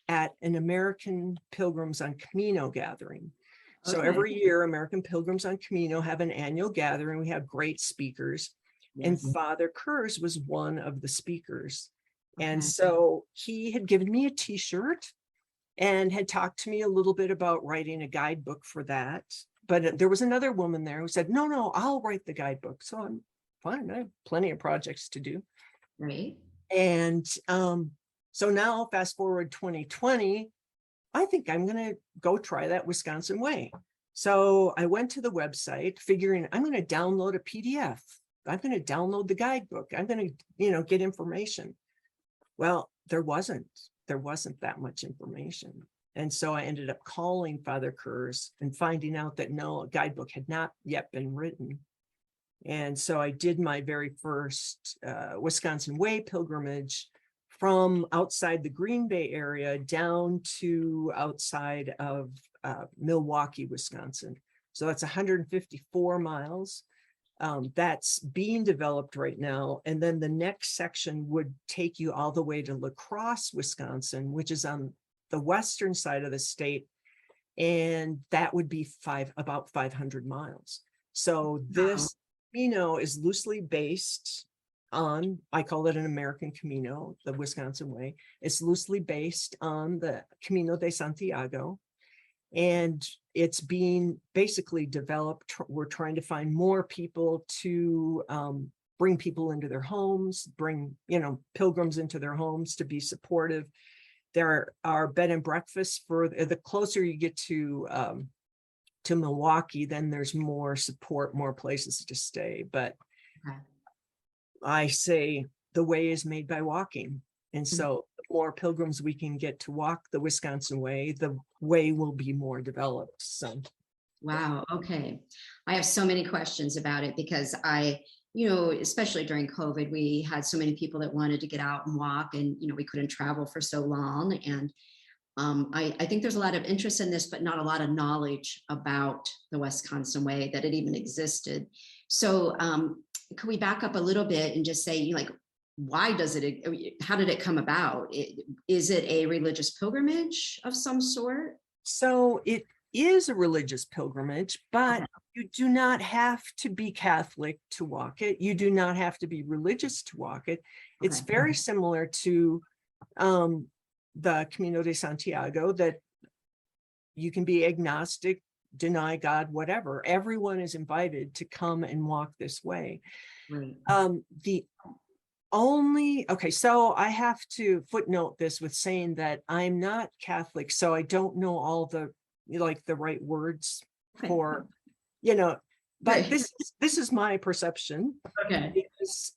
at an American Pilgrims on Camino gathering. So every year, American Pilgrims on Camino have an annual gathering. We have great speakers. And Father Kurz was one of the speakers. And so he had given me a t-shirt and had talked to me a little bit about writing a guidebook for that. But there was another woman there who said, no, I'll write the guidebook. So I'm fine. I have plenty of projects to do. Right. And so now fast forward 2020, I think I'm going to go try that Wisconsin way. So I went to the website figuring I'm going to download a PDF. I'm going to download the guidebook. I'm going to, get information. Well, there wasn't that much information. And so I ended up calling Father Kurz and finding out that no, a guidebook had not yet been written. And so I did my very first Wisconsin Way pilgrimage from outside the Green Bay area down to outside of Milwaukee, Wisconsin. So that's 154 miles. That's being developed right now. And then the next section would take you all the way to La Crosse, Wisconsin, which is on the western side of the state. And that would be about 500 miles. So this Camino is loosely based on, I call it an American Camino, the Wisconsin way. It's loosely based on the Camino de Santiago. And it's being basically developed. We're trying to find more people to bring people into their homes, bring, pilgrims into their homes to be supportive. There are bed and breakfasts for the closer you get to Milwaukee, then there's more support, more places to stay. But I say the way is made by walking. And so the more pilgrims we can get to walk the Wisconsin way, the way will be more developed. So. Wow. Okay. I have so many questions about it because especially during COVID, we had so many people that wanted to get out and walk, and, we couldn't travel for so long. And I think there's a lot of interest in this, but not a lot of knowledge about the Wisconsin way, that it even existed. So could we back up a little bit and just say, why does how did it come about? Is it a religious pilgrimage of some sort? So it is a religious pilgrimage, but you do not have to be Catholic to walk it. You do not have to be religious to walk it. It's very similar to the Camino de Santiago, that you can be agnostic, deny God, whatever. Everyone is invited to come and walk this way. Right. So I have to footnote this with saying that I'm not Catholic, so I don't know all the right words for, but this is my perception. Okay. Because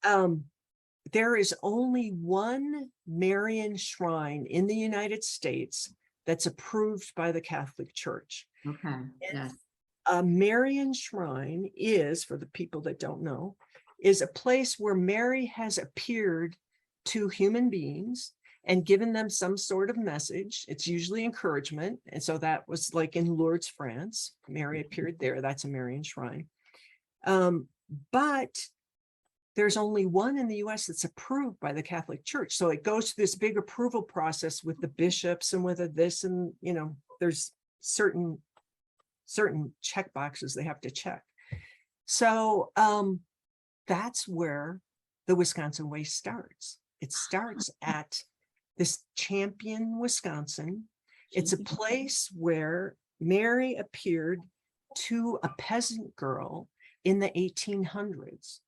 there is only one Marian shrine in the United States that's approved by the Catholic Church. Okay. Yes. A Marian shrine is, for the people that don't know, is a place where Mary has appeared to human beings and given them some sort of message. It's usually encouragement. And so that was like in Lourdes, France. Mary appeared there. That's a Marian shrine. But there's only one in the US that's approved by the Catholic Church. So it goes through this big approval process with the bishops and with this, and, there's certain check boxes they have to check. So that's where the Wisconsin Way starts. It starts at this Champion, Wisconsin. It's a place where Mary appeared to a peasant girl in the 1800s.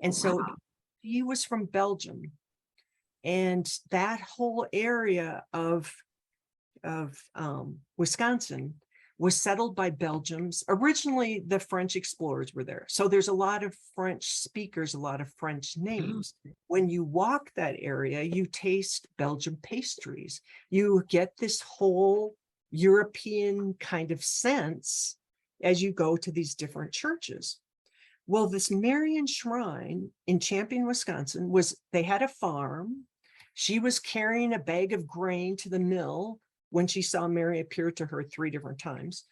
And so he was from Belgium. And that whole area of Wisconsin was settled by Belgians. Originally, the French explorers were there. So there's a lot of French speakers, a lot of French names. When you walk that area, you taste Belgian pastries. You get this whole European kind of sense as you go to these different churches. Well, this Marian Shrine in Champion, Wisconsin, they had a farm. She was carrying a bag of grain to the mill when she saw Mary appear to her 3 different times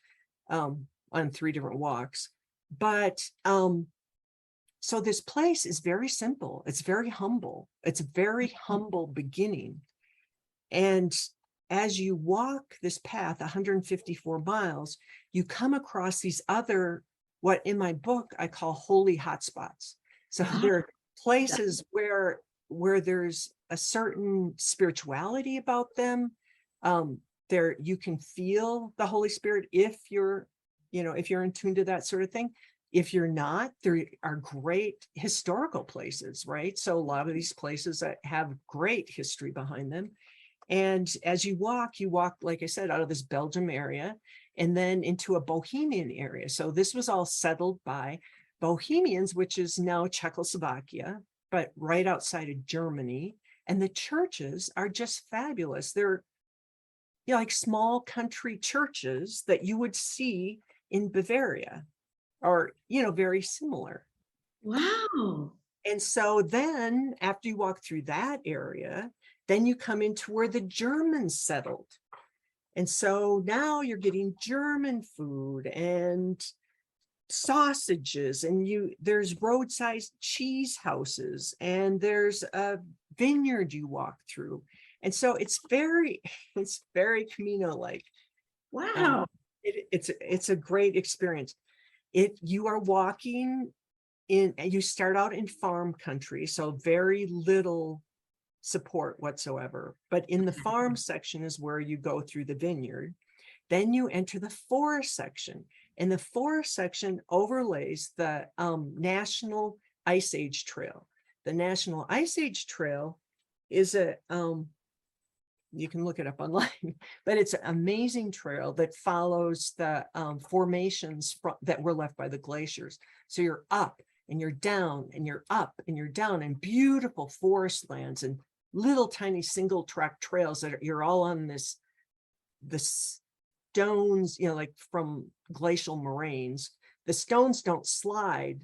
on 3 different walks. But so this place is very simple. It's very humble. It's a very humble beginning. And as you walk this path, 154 miles, you come across these other, what in my book I call holy hotspots. So there are places where there's a certain spirituality about them. There you can feel the Holy Spirit if you're in tune to that sort of thing. If you're not, there are great historical places, right? So a lot of these places that have great history behind them. And as you walk, like I said, out of this Belgium area and then into a Bohemian area. So this was all settled by Bohemians, which is now Czechoslovakia, but right outside of Germany. And the churches are just fabulous. They're like small country churches that you would see in Bavaria, or, very similar. Wow. And so then after you walk through that area, then you come into where the Germans settled. And so now you're getting German food and sausages, and there's roadside cheese houses, and there's a vineyard you walk through. And so it's very Camino-like. Wow. It's a great experience. You are walking in, you start out in farm country, so very little support whatsoever. But in the farm section is where you go through the vineyard. Then you enter the forest section, and the forest section overlays the National Ice Age Trail. The National Ice Age Trail is you can look it up online, but it's an amazing trail that follows the formations that were left by the glaciers. So you're up and you're down and you're up and you're down, and beautiful forest lands and little tiny single track trails that you're all on this stones, like from glacial moraines. The stones don't slide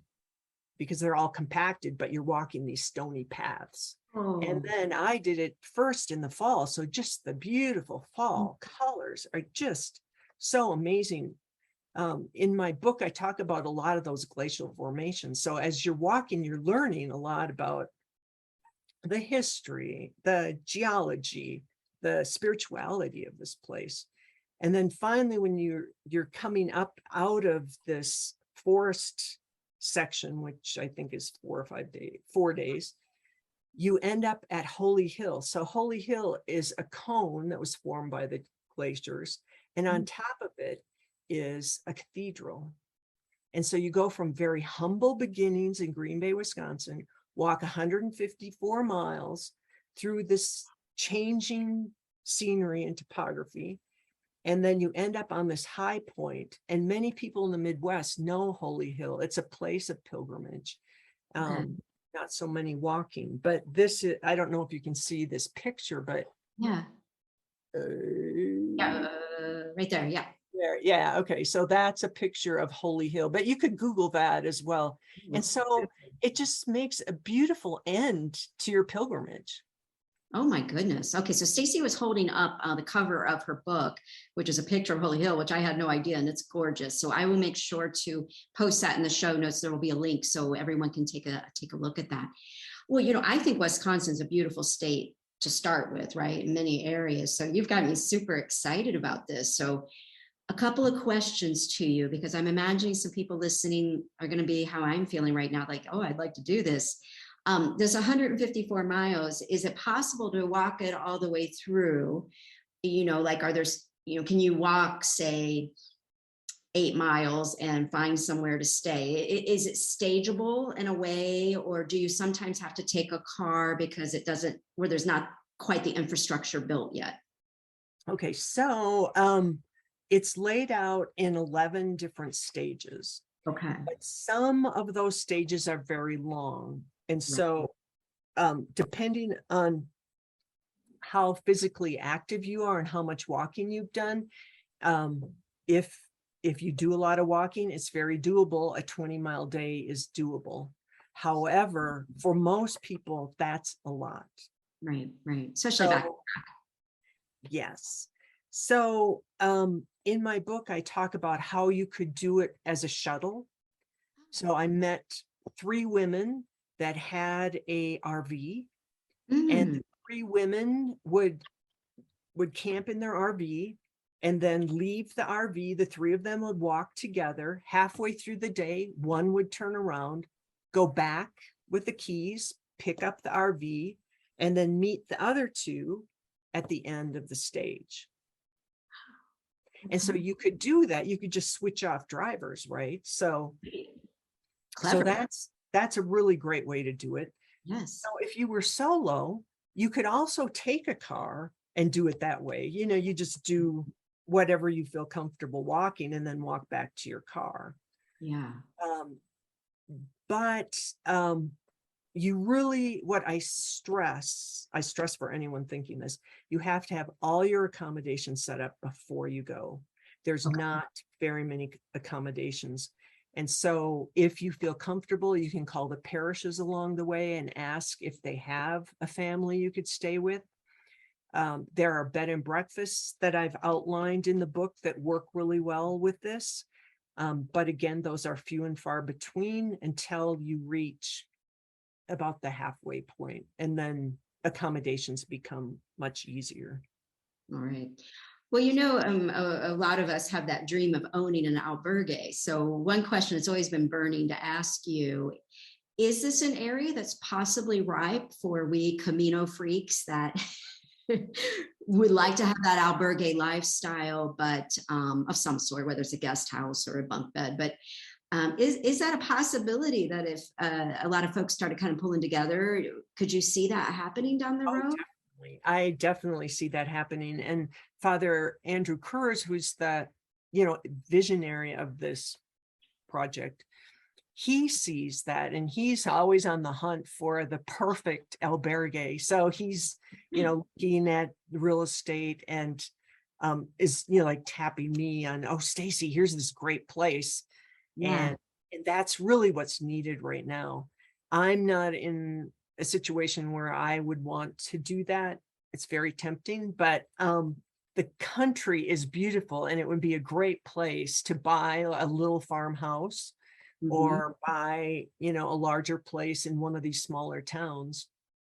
because they're all compacted, but you're walking these stony paths. Oh. And then I did it first in the fall. So just the beautiful fall colors are just so amazing. In my book, I talk about a lot of those glacial formations. So as you're walking, you're learning a lot about the history, the geology, the spirituality of this place. And then finally, when you're coming up out of this forest section, which I think is 4 days, you end up at Holy Hill. So Holy Hill is a cone that was formed by the glaciers, and on top of it is a cathedral. And so you go from very humble beginnings in Green Bay, Wisconsin, walk 154 miles through this changing scenery and topography, and then you end up on this high point. And many people in the Midwest know Holy Hill. It's a place of pilgrimage. Not so many walking, but this is, I don't know if you can see this picture, but Yeah. Right there. Yeah. there. Yeah. Okay. So that's a picture of Holy Hill, but you could Google that as well. And so it just makes a beautiful end to your pilgrimage. Oh my goodness. Okay, so Stacey was holding up the cover of her book, which is a picture of Holy Hill, which I had no idea, and it's gorgeous. So I will make sure to post that in the show notes. There will be a link so everyone can take a look at that. Well, I think Wisconsin's a beautiful state to start with, right? In many areas. So you've got me super excited about this. So a couple of questions to you, because I'm imagining some people listening are going to be how I'm feeling right now, like, oh, I'd like to do this. This 154 miles, is it possible to walk it all the way through? Like, can you walk, say, 8 miles and find somewhere to stay? Is it stageable in a way, or do you sometimes have to take a car because where there's not quite the infrastructure built yet? Okay, so it's laid out in 11 different stages. Okay. But some of those stages are very long. And so depending on how physically active you are and how much walking you've done, if you do a lot of walking, it's very doable. A 20-mile day is doable. However, for most people, that's a lot. Right. Especially back. Yes. So in my book, I talk about how you could do it as a shuttle. So I met 3 women that had a RV, and the 3 women would camp in their RV and then leave the RV. The 3 of them would walk together. Halfway through the day, one would turn around, go back with the keys, pick up the RV, and then meet the other 2 at the end of the stage. And so you could do that. You could just switch off drivers, right? So that's a really great way to do it. Yes. So if you were solo, you could also take a car and do it that way. You just do whatever you feel comfortable walking and then walk back to your car. Yeah. But you really, what I stress for anyone thinking this, you have to have all your accommodations set up before you go. There's not very many accommodations. And so if you feel comfortable, you can call the parishes along the way and ask if they have a family you could stay with. There are bed and breakfasts that I've outlined in the book that work really well with this. But again, those are few and far between until you reach about the halfway point, and then accommodations become much easier. All right. Well, a lot of us have that dream of owning an albergue. So one question that's always been burning to ask you, is this an area that's possibly ripe for we Camino freaks that would like to have that albergue lifestyle, but of some sort, whether it's a guest house or a bunk bed? But is that a possibility that if a lot of folks started kind of pulling together, could you see that happening down the road? Definitely. I definitely see that happening. And Father Andrew Kurz, who's the visionary of this project, he sees that, and he's always on the hunt for the perfect albergue. So he's looking at real estate and is like tapping me on, oh, Stacey, here's this great place. Yeah. And that's really what's needed right now. I'm not in a situation where I would want to do that. It's very tempting, but the country is beautiful, and it would be a great place to buy a little farmhouse or buy, a larger place in one of these smaller towns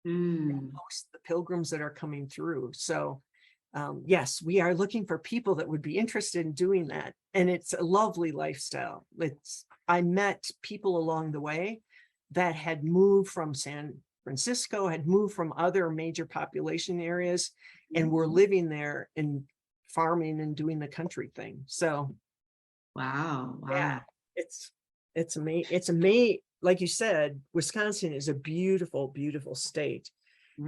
and host the pilgrims that are coming through. So yes, we are looking for people that would be interested in doing that. And it's a lovely lifestyle. I met people along the way that had moved from San Francisco, had moved from other major population areas, and were living there and farming and doing the country thing. So wow. Yeah, it's amazing. Like you said, Wisconsin is a beautiful, beautiful state.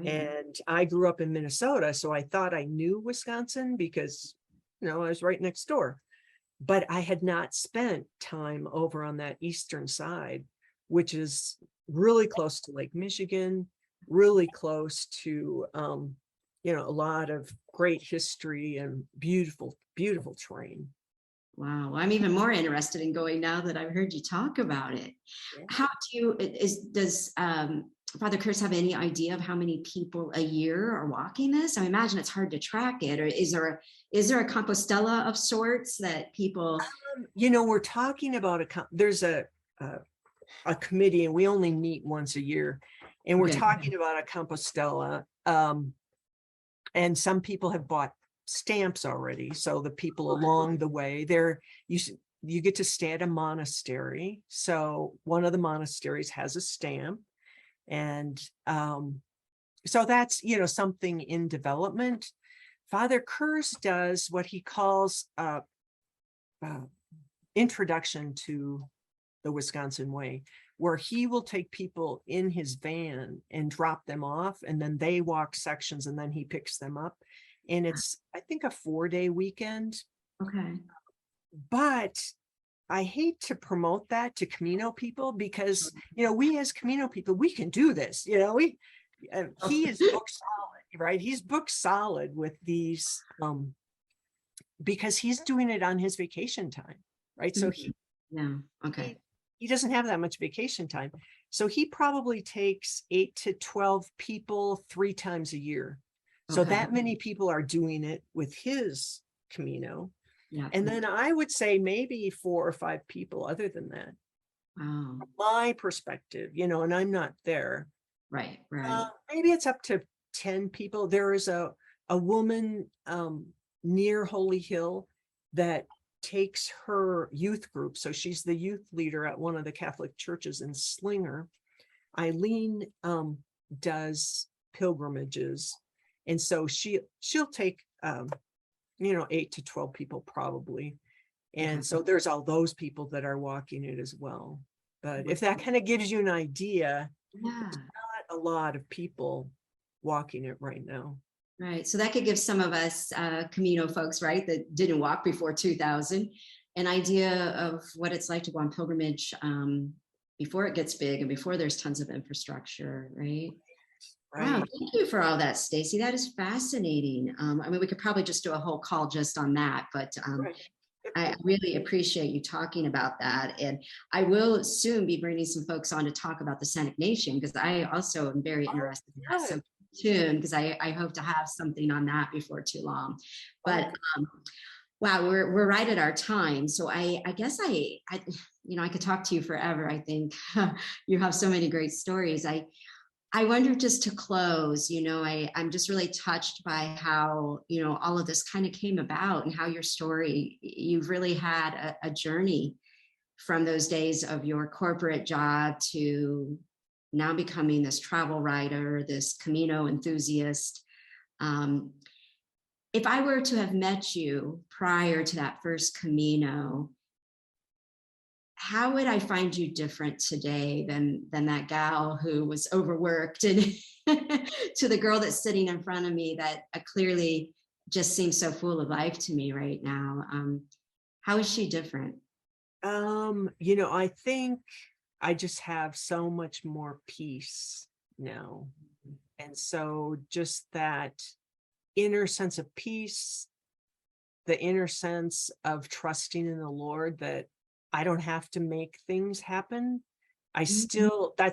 And I grew up in Minnesota, so I thought I knew Wisconsin because, I was right next door. But I had not spent time over on that eastern side, which is really close to Lake Michigan, really close to, a lot of great history and beautiful, beautiful terrain. Wow. Well, I'm even more interested in going now that I've heard you talk about it. Yeah. How does Father Kurz have any idea of how many people a year are walking this? I imagine it's hard to track it. Or is there a Compostela of sorts that people? We're talking about there's a committee, and we only meet once a year, and we're talking about a Compostela. And some people have bought stamps already. So the people along the way there, you get to stay at a monastery. So one of the monasteries has a stamp. And so that's, something in development. Father Kurz does what he calls introduction to the Wisconsin way, where he will take people in his van and drop them off, and then they walk sections and then he picks them up. And it's, I think, a 4-day weekend. Okay. But I hate to promote that to Camino people because, we as Camino people, we can do this. He is book solid, right? He's book solid with these, because he's doing it on his vacation time, right? So he doesn't have that much vacation time. So he probably takes 8 to 12 people 3 times a year. So that many people are doing it with his Camino. Yeah. And then I would say maybe 4 or 5 people other than that. Wow. From my perspective, and I'm not there. Right. Maybe it's up to 10 people. There is a woman near Holy Hill that takes her youth group. So she's the youth leader at one of the Catholic churches in Slinger. Eileen does pilgrimages. And so she'll take 8 to 12 people probably. And so there's all those people that are walking it as well. But if that kind of gives you an idea, there's not a lot of people walking it right now. Right. So that could give some of us Camino folks, right, that didn't walk before 2000, an idea of what it's like to go on pilgrimage before it gets big and before there's tons of infrastructure, right? Wow, thank you for all that, Stacey. That is fascinating. We could probably just do a whole call just on that, but I really appreciate you talking about that. And I will soon be bringing some folks on to talk about the Seneca Nation, because I also am very interested in that. So soon, because I hope to have something on that before too long. But wow, we're right at our time. So I guess I could talk to you forever. I think you have so many great stories. I wonder, just to close, I'm just really touched by how, all of this kind of came about, and how your story, you've really had a journey from those days of your corporate job to now becoming this travel writer, this Camino enthusiast. If I were to have met you prior to that first Camino, how would I find you different today than that gal who was overworked, and to the girl that's sitting in front of me that clearly just seems so full of life to me right now? How is she different? I think I just have so much more peace now. And so just that inner sense of peace, the inner sense of trusting in the Lord that I don't have to make things happen. That's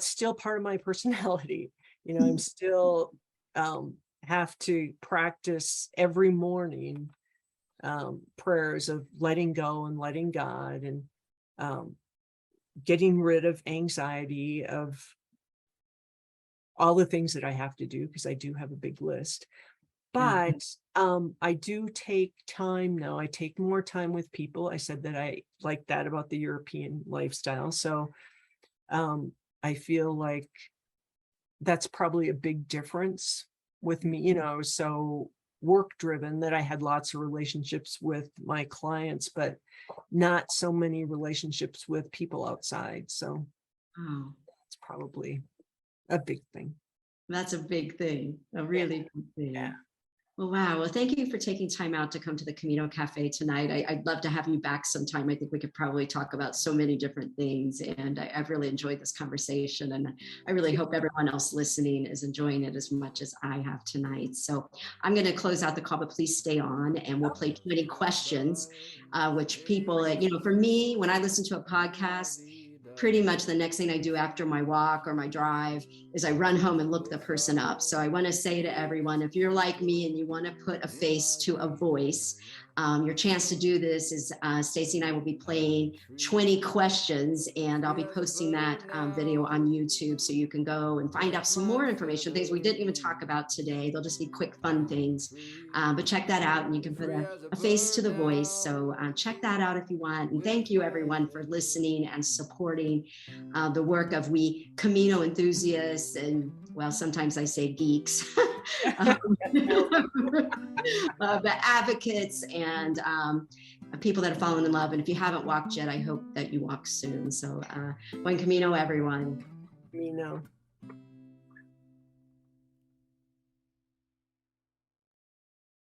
still part of my personality. I'm still have to practice every morning prayers of letting go and letting God, and getting rid of anxiety of all the things that I have to do, because I do have a big list. But I do take time now. I take more time with people. I said that I like that about the European lifestyle. So I feel like that's probably a big difference with me. I was so work driven that I had lots of relationships with my clients, but not so many relationships with people outside. So that's probably a big thing. That's a big thing, a really big thing. Yeah. Well, wow. Well, thank you for taking time out to come to the Camino Cafe tonight. I'd love to have you back sometime. I think we could probably talk about so many different things. And I've really enjoyed this conversation. And I really hope everyone else listening is enjoying it as much as I have tonight. So I'm going to close out the call, but please stay on, and we'll play 20 questions, which people, for me, when I listen to a podcast, pretty much the next thing I do after my walk or my drive is I run home and look the person up. So I want to say to everyone, if you're like me and you want to put a face to a voice, Your chance to do this is Stacey and I will be playing 20 questions, and I'll be posting that video on YouTube, so you can go and find out some more information, things we didn't even talk about today. They'll just be quick, fun things, but check that out, and you can put a face to the voice. So check that out if you want. And thank you, everyone, for listening and supporting the work of we Camino enthusiasts, and well, sometimes I say geeks, but advocates and people that have fallen in love. And if you haven't walked yet, I hope that you walk soon. So buen Camino, everyone. Camino.